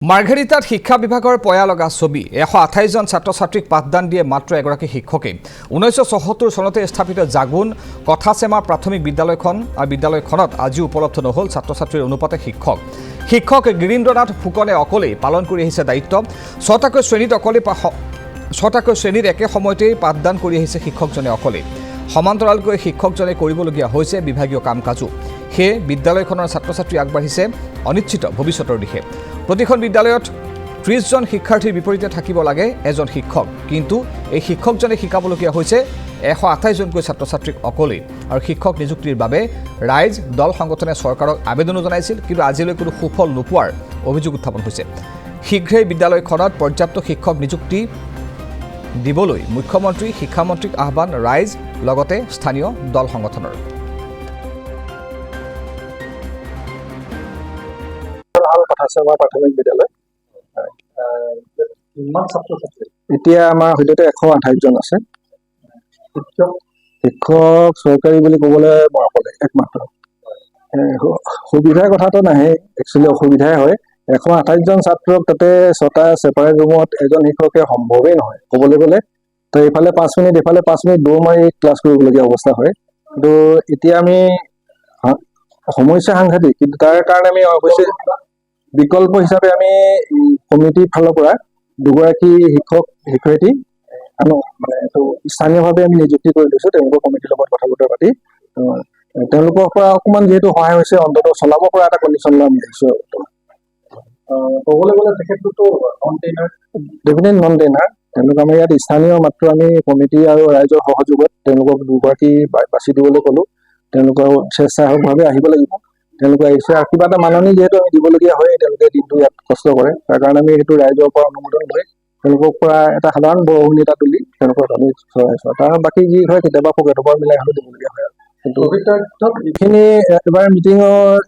মাৰ্ঘেৰিটাত শিক্ষা বিভাগৰ পয়া লগা ছবি 128 জন ছাত্ৰ-ছাত্ৰীক পাঠদান দিয়ে মাত্ৰ এগৰাকী শিক্ষকে 1974 চনতে স্থাপিত জাগুন কথাচেমা প্ৰাথমিক বিদ্যালয়খনত আজি উপলব্ধ নহল ছাত্ৰ-ছাত্ৰীৰ অনুপাতে শিক্ষক গিৰীন্দ্ৰনাথ ফুকনে অকলেই পালন কৰি আহিছে দায়িত্ব ছটাকৈ শ্ৰেণীত একে সময়তে পাঠদান কৰি আহিছে শিক্ষকজনে অকলেই সমান্তৰালকৈ শিক্ষকজনে কৰিবলগীয়া হৈছে বিভাগীয় কাম-কাজো হে বিদ্যালয়খনৰ ছাত্ৰ-ছাত্ৰী আগবাঢ়িছে অনিশ্চিত ভৱিষ্যতৰ দিশে প্ৰতিখন বিদ্যালয়ত 30 জন শিক্ষাৰ্থীৰ বিপৰীতে থাকিব লাগে এজন শিক্ষক কিন্তু এই শিক্ষকজনে শিকাবলগীয়া হৈছে 128 জনকৈ ছাত্ৰ-ছাত্ৰীক অকলেই আৰু শিক্ষক নিযুক্তিৰ বাবে ৰাইজ দল সংগঠনে চৰকাৰক আবেদনো জনাইছিল কিন্তু আজিলৈ কোনো সুফল নোপোৱাৰ অভিযোগ উত্থাপন হৈছে শীঘ্ৰেই বিদ্যালয়খনত পৰ্যাপ্ত শিক্ষক নিযুক্তি দিবলৈ মুখ্যমন্ত্ৰী শিক্ষামন্ত্ৰীক আহ্বান ৰাইজ লগতে স্থানীয় দল সংগঠনৰ কথাচেমা প্ৰাথমিক বিদ্যালয় এতিয়া আমাৰ সৈতে 128 জন আছে শিক্ষক চৰকাৰী বুলি ক'বলৈ মই অকলে একমাত্ৰ সুবিধাৰ কথাটো নাহে একচুৱেলি অসুবিধাই হয় 128 জন ছাত্ৰক তাতে ছটা ছেপাৰেট ৰুমত এজন শিক্ষকে সম্ভৱেই নহয় ক'বলৈ গ'লে তো এইফালে 5 মিনিট এইফালে 5 মিনিট দৌৰ মাৰি ক্লাছ কৰিবলগীয়া অৱস্থা হয় কিন্তু এতিয়া আমি সমস্যা সাংঘাতিক কিন্তু তাৰ কাৰণে আমি অৱশ্যে বিকল্প হিচাপে আমি কমিটিৰ ফালৰ পৰা দুগৰাকী শিক্ষয়িত্ৰী মানে এইটো স্থানীয়ভাৱে আমি নিযুক্তি কৰি লৈছোঁ তেওঁলোকৰ কমিটিৰ লগত কথা বতৰা পাতি তেওঁলোকৰ পৰা অকণমান যিহেতু সহায় হৈছে অন্ততঃ চলাব পৰা এটা কণ্ডিশ্যন লৈ আমি আহিছোঁ ক'বলৈ গ'লে তেখেতটোতো ডেফিনেট নন টেইনাৰ তেওঁলোক আমাৰ ইয়াত স্থানীয় মাত্ৰ আমি কমিটি আৰু ৰাইজৰ সহযোগত তেওঁলোকক দুগৰাকী বাছি দিবলৈ ক'লোঁ তেওঁলোকৰ স্বেচ্ছাসেৱকভাৱে আহিব লাগিব তেওঁলোকে আহিছে আৰু কিবা এটা মাননি যিহেতু আমি দিবলগীয়া হয় তেওঁলোকে দিনটো ইয়াত কষ্ট কৰে তাৰ কাৰণে আমি সেইটো ৰাইজৰ পৰা অনুমোদন লৈ তেওঁলোকৰ পৰা এটা সাধাৰণ বৰঙণি এটা তুলি তেওঁলোকক আমি চলাইছোঁ তাৰ বাকী যি হয় কেতিয়াবা পকেটৰ মিলাই হ'লেও দিবলগীয়া হয় কিন্তু এইখিনি এবাৰ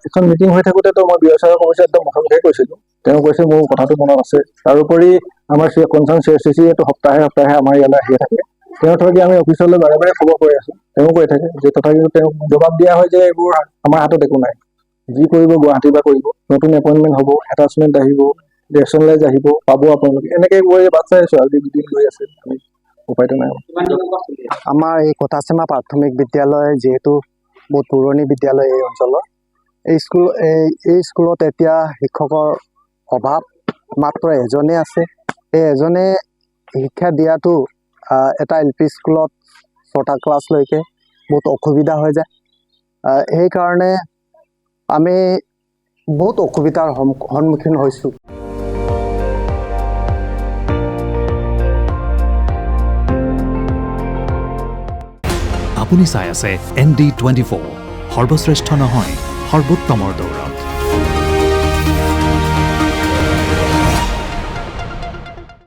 এখন মিটিং হৈ থাকোঁতেতো মই ব্যয়চাৰৰ সমস্যা একদম মুখামুখি কৈছিলোঁ তেওঁ কৈছে মোৰ কথাটো মনত আছে তাৰোপৰি আমাৰ কনচাৰ্ণ CSCCটো সপ্তাহে আমাৰ ইয়ালৈ আহিয়ে থাকে তেওঁ থাকি আমি অফিচলৈ বাৰে বাৰে খবৰ কৰি আছোঁ তেওঁ কৈ থাকে যে তথাপিও তেওঁক জবাব দিয়া হয় যে এইবোৰ আমাৰ হাতত একো নাই যি কৰিব গুৱাহাটীৰ পৰা কৰিব নতুন এপইণ্টমেণ্ট হ'ব এটাচমেণ্ট আহিব ৰেচনেলাইজ আহিব পাব আপোনালোকে এনেকৈ গৈ বাট চাই আছোঁ আৰু দিন গৈ আছে আমি উপায়টো নাই আমাৰ এই কথাচেমা প্ৰাথমিক বিদ্যালয় যিহেতু বহুত পুৰণি বিদ্যালয় এই অঞ্চলৰ এই স্কুলত এতিয়া শিক্ষকৰ অভাৱ মাত্ৰ এজনে আছে এই এজনে শিক্ষা দিয়াটো এটা LP স্কুলত 6টা ক্লাছলৈকে বহুত অসুবিধা হৈ যায় সেইকাৰণে আমি বহুত অসুবিধাৰ সন্মুখীন হৈছোঁ আপুনি চাই আছে ND24 সৰ্বশ্ৰেষ্ঠ নহয় সৰ্বোত্তমৰ দৌৰ